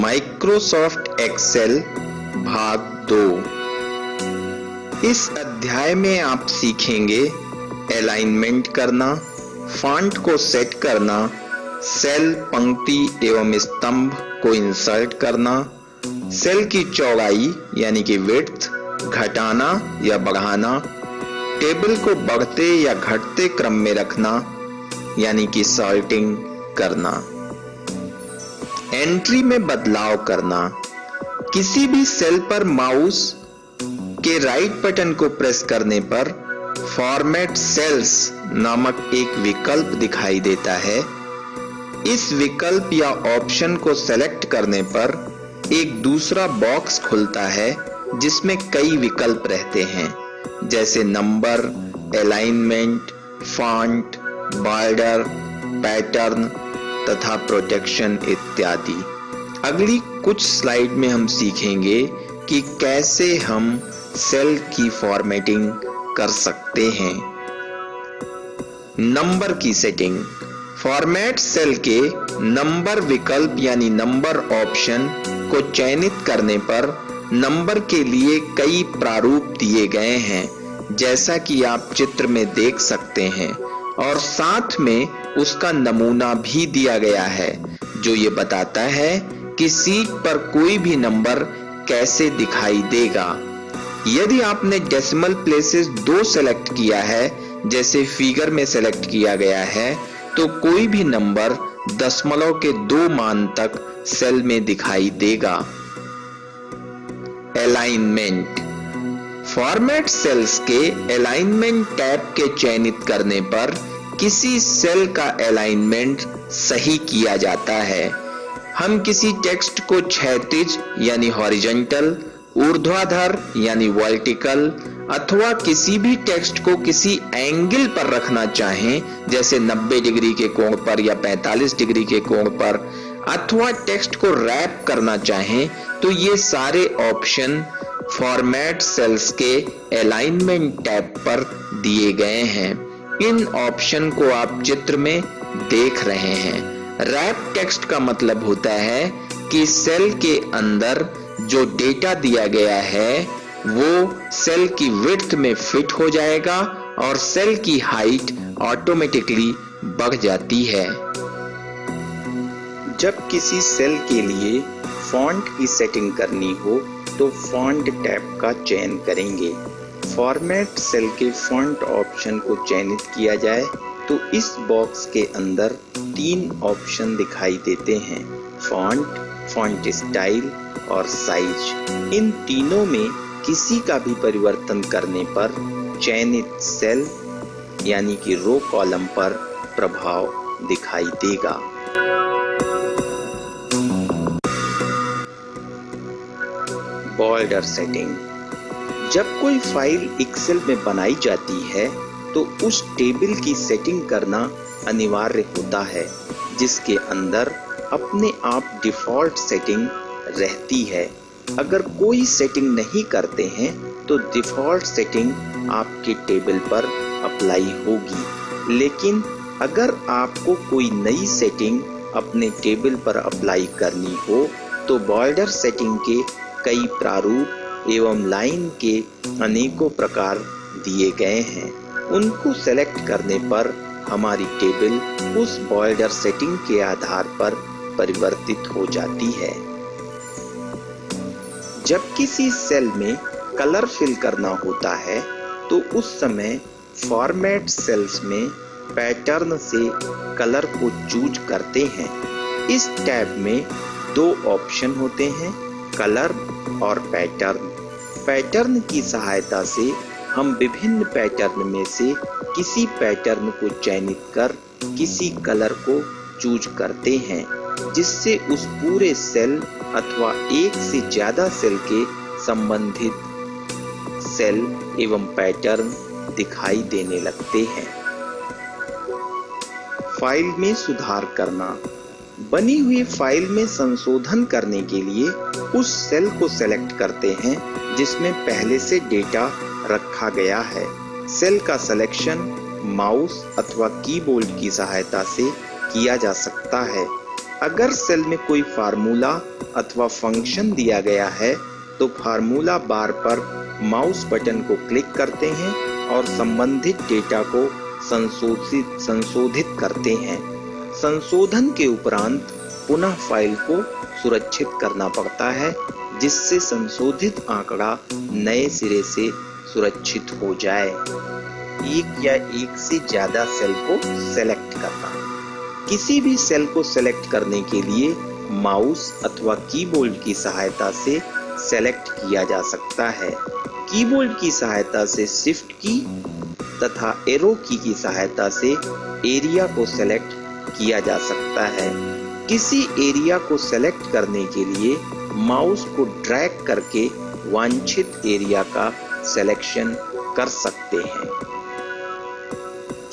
Microsoft Excel भाग 2। इस अध्याय में आप सीखेंगे अलाइनमेंट करना, फॉन्ट को सेट करना, सेल, पंक्ति एवं स्तंभ को इंसर्ट करना, सेल की चौड़ाई यानी कि विड्थ घटाना या बढ़ाना, टेबल को बढ़ते या घटते क्रम में रखना यानी कि सॉर्टिंग करना, एंट्री में बदलाव करना, किसी भी सेल पर माउस के राइट बटन को प्रेस करने पर फॉर्मेट सेल्स नामक एक विकल्प दिखाई देता है। इस विकल्प या ऑप्शन को सेलेक्ट करने पर एक दूसरा बॉक्स खुलता है जिसमें कई विकल्प रहते हैं जैसे number, alignment, font, border, pattern तथा प्रोटेक्शन इत्यादि। अगली कुछ स्लाइड में हम सीखेंगे कि कैसे हम सेल की फॉर्मेटिंग कर सकते हैं। नंबर की सेटिंग। फॉर्मेट सेल के नंबर विकल्प यानी नंबर ऑप्शन को चयनित करने पर नंबर के लिए कई प्रारूप दिए गए हैं जैसा कि आप चित्र में देख सकते हैं और साथ में उसका नमूना भी दिया गया है जो ये बताता है कि शीट पर कोई भी नंबर कैसे दिखाई देगा। यदि आपने डेसिमल प्लेसेस 2 सेलेक्ट किया है जैसे फिगर में सेलेक्ट किया गया है तो कोई भी नंबर दशमलव के 2 मान तक सेल में दिखाई देगा। अलाइनमेंट। फॉर्मेट सेल्स के अलाइनमेंट टैब के चयनित करने पर किसी सेल का अलाइनमेंट सही किया जाता है। हम किसी टेक्स्ट को क्षैतिज यानी हॉरिजॉन्टल, ऊर्ध्वाधर यानी वर्टिकल अथवा किसी भी टेक्स्ट को किसी एंगल पर रखना चाहें जैसे 90 डिग्री के कोण पर या 45 डिग्री के कोण पर अथवा टेक्स्ट को रैप करना चाहें तो ये सारे ऑप्शन फॉर्मेट सेल्स के अलाइनमेंट टैब पर दिए गए हैं। इन ऑप्शन को आप चित्र में देख रहे हैं। रैप टेक्स्ट का मतलब होता है कि सेल के अंदर जो डेटा दिया गया है वो सेल की विड्थ में फिट हो जाएगा और सेल की हाइट ऑटोमेटिकली बढ़ जाती है। जब किसी सेल के लिए फॉन्ट की सेटिंग करनी हो तो फॉन्ट टैब का चयन करेंगे। फॉर्मेट सेल के फॉन्ट ऑप्शन को चयनित किया जाए तो इस बॉक्स के अंदर 3 ऑप्शन दिखाई देते हैं, फॉन्ट, फॉन्ट स्टाइल और साइज। इन तीनों में किसी का भी परिवर्तन करने पर चयनित सेल यानी कि रो कॉलम पर प्रभाव दिखाई देगा। Border setting. जब कोई फाइल एक्सेल में बनाई जाती है तो उस टेबल की सेटिंग करना अनिवार्य होता है जिसके अंदर अपने आप डिफॉल्ट सेटिंग रहती है। अगर कोई सेटिंग नहीं करते हैं तो डिफॉल्ट सेटिंग आपके टेबल पर अप्लाई होगी, लेकिन अगर आपको कोई नई सेटिंग अपने टेबल पर अप्लाई करनी हो तो बॉर्डर सेटिंग के कई प्रारूप एवं लाइन के अनेकों प्रकार दिए गए हैं। उनको सेलेक्ट करने पर हमारी टेबल उस बॉर्डर सेटिंग के आधार पर परिवर्तित हो जाती है। जब किसी सेल में कलर फिल करना होता है तो उस समय फॉर्मेट सेल्स में पैटर्न से कलर को चूज करते हैं। इस टैब में 2 ऑप्शन होते हैं, कलर और पैटर्न। पैटर्न की सहायता से हम विभिन्न पैटर्न में से किसी पैटर्न को चयनित कर किसी कलर को चूज करते हैं जिससे उस पूरे सेल अथवा एक से ज्यादा सेल के संबंधित सेल एवं पैटर्न दिखाई देने लगते हैं। फाइल में सुधार करना। बनी हुई फाइल में संशोधन करने के लिए उस सेल को सेलेक्ट करते हैं जिसमें पहले से डेटा रखा गया है। सेल का सिलेक्शन माउस अथवा कीबोर्ड की सहायता से किया जा सकता है। अगर सेल में कोई फार्मूला अथवा फंक्शन दिया गया है तो फार्मूला बार पर माउस बटन को क्लिक करते हैं और संबंधित डेटा को संशोधित करते हैं। संशोधन के उपरांत पुनः फाइल को सुरक्षित करना पड़ता है, जिससे संशोधित आंकड़ा नए सिरे से सुरक्षित हो जाए। एक या एक से ज्यादा सेल को सेलेक्ट करना। किसी भी सेल को सेलेक्ट करने के लिए माउस अथवा कीबोर्ड की सहायता से सेलेक्ट किया जा सकता है। कीबोर्ड की सहायता से शिफ्ट की तथा एरो की सहायता से एरिया को सेलेक्ट किया जा सकता है। किसी एरिया को सेलेक्ट करने के लिए माउस को ड्रैग करके वांछित एरिया का सिलेक्शन कर सकते हैं।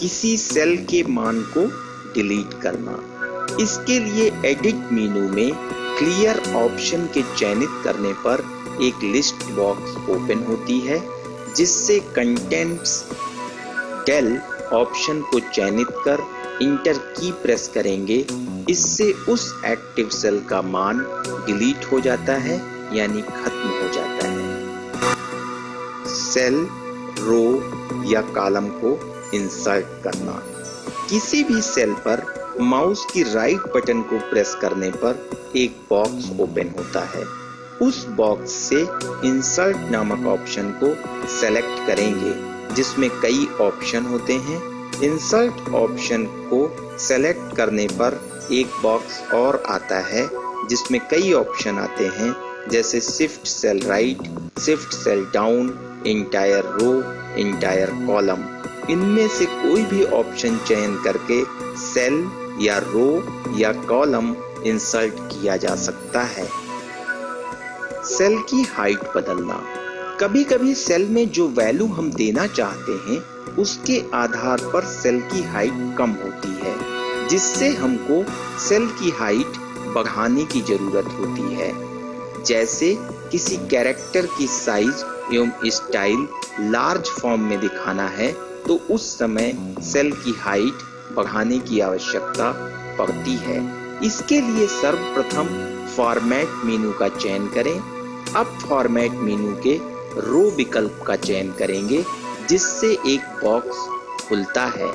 किसी सेल के मान को डिलीट करना। इसके लिए एडिट मेनू में क्लियर ऑप्शन के चयनित करने पर एक लिस्ट बॉक्स ओपन होती है, जिससे कंटेंट्स डेल ऑप्शन को चयनित कर इंटर की प्रेस करेंगे। इससे उस एक्टिव सेल का मान डिलीट हो जाता है, यानी खत्म हो जाता है। सेल, रो या कॉलम को इंसर्ट करना। किसी भी सेल पर माउस की राइट बटन को प्रेस करने पर एक बॉक्स ओपन होता है। उस बॉक्स से इंसर्ट नामक ऑप्शन को सेलेक्ट करेंगे, जिसमें कई ऑप्शन होते हैं। इंसर्ट ऑप्शन को सेलेक्ट करने पर एक बॉक्स और आता है, जिसमें कई ऑप्शन आते हैं, जैसे shift cell right, shift cell down, entire row, entire column. इनमें से कोई भी ऑप्शन चयन करके सेल या रो या कॉलम इंसर्ट किया जा सकता है। सेल की हाइट बदलना। कभी कभी सेल में जो वैल्यू हम देना चाहते हैं उसके आधार पर सेल की हाइट कम होती है, जिससे हमको सेल की हाइट बढ़ाने की जरूरत होती है। जैसे किसी कैरेक्टर की साइज एवं स्टाइल लार्ज फॉर्म में दिखाना है तो उस समय सेल की हाइट बढ़ाने की आवश्यकता पड़ती है। इसके लिए सर्वप्रथम फॉर्मेट मेनू का चयन करें। अब फॉर्मेट मेनू के रो विकल्प का चयन करेंगे, जिससे एक बॉक्स खुलता है।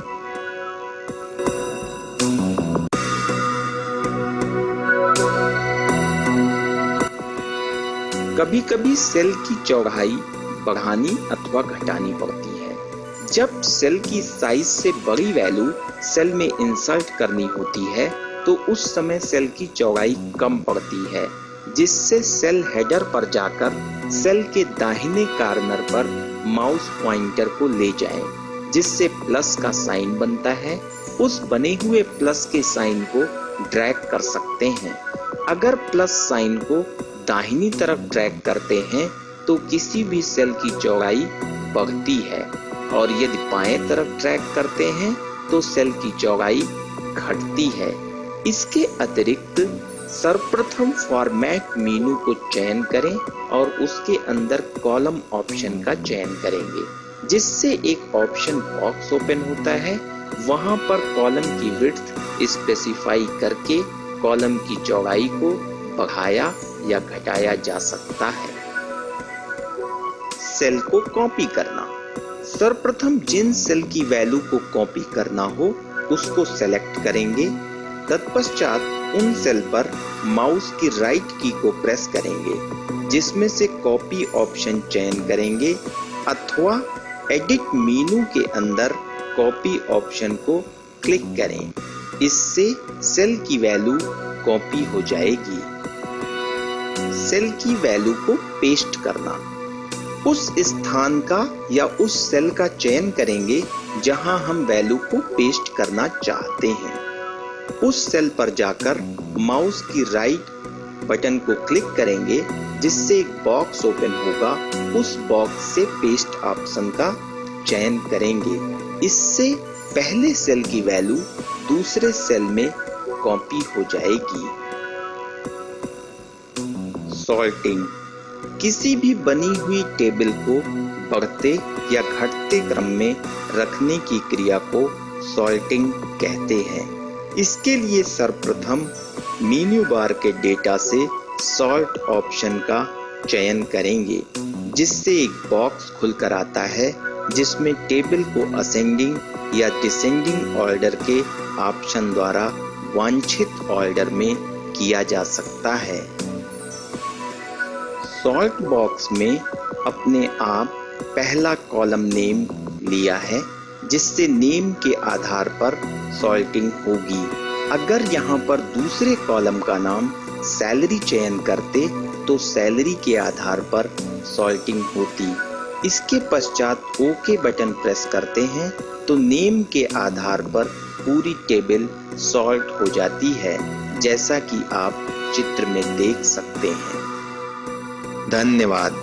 कभी-कभी सेल की चौड़ाई बढ़ानी अथवा घटानी पड़ती है। जब सेल की साइज से बड़ी वैल्यू सेल में इंसर्ट करनी होती है तो उस समय सेल की चौड़ाई कम पड़ती है, जिससे सेल हेडर पर जाकर सेल के दाहिने कॉर्नर पर माउस पॉइंटर को ले जाएं, जिससे प्लस का साइन बनता है। उस बने हुए प्लस के साइन को ड्रैग कर सकते हैं। अगर प्लस साइन को दाहिनी तरफ ड्रैग करते हैं तो किसी भी सेल की चौड़ाई बढ़ती है, और यदि बाएं तरफ ड्रैग करते हैं तो सेल की चौड़ाई घटती है। इसके अतिरिक्त सर्वप्रथम फॉर्मेट मेनू को चयन करें और उसके अंदर कॉलम ऑप्शन का चयन करेंगे, जिससे एक ऑप्शन बॉक्स ओपन होता है। वहां पर कॉलम की विड्थ स्पेसिफाई करके कॉलम की चौड़ाई को बढ़ाया या घटाया जा सकता है। सेल को कॉपी करना। सर्वप्रथम जिन सेल की वैल्यू को कॉपी करना हो उसको सेलेक्ट करेंगे। तत्पश्चात उन सेल पर माउस की राइट की को प्रेस करेंगे, जिसमें से कॉपी ऑप्शन चयन करेंगे, अथवा एडिट मेनू के अंदर कॉपी ऑप्शन को क्लिक करें। इससे सेल की वैल्यू कॉपी हो जाएगी। सेल की वैल्यू को पेस्ट करना। उस स्थान का या उस सेल का चयन करेंगे जहां हम वैल्यू को पेस्ट करना चाहते हैं। उस सेल पर जाकर माउस की राइट बटन को क्लिक करेंगे, जिससे एक बॉक्स ओपन होगा। उस बॉक्स से पेस्ट ऑप्शन का चयन करेंगे। इससे पहले सेल की वैल्यू दूसरे सेल में कॉपी हो जाएगी। सॉर्टिंग। किसी भी बनी हुई टेबल को बढ़ते या घटते क्रम में रखने की क्रिया को सॉर्टिंग कहते हैं। इसके लिए सर्वप्रथम मेन्यू बार के डेटा से सॉल्ट ऑप्शन का चयन करेंगे, जिससे एक बॉक्स खुलकर आता है जिसमें टेबल को असेंडिंग या डिसेंडिंग ऑर्डर के ऑप्शन द्वारा वांछित ऑर्डर में किया जा सकता है। सॉल्ट बॉक्स में अपने आप पहला कॉलम नेम लिया है, जिससे नेम के आधार पर सॉल्टिंग होगी। अगर यहाँ पर दूसरे कॉलम का नाम सैलरी चयन करते तो सैलरी के आधार पर सॉल्टिंग होती। इसके पश्चात ओके बटन प्रेस करते हैं तो नेम के आधार पर पूरी टेबल सॉल्ट हो जाती है, जैसा कि आप चित्र में देख सकते हैं। धन्यवाद।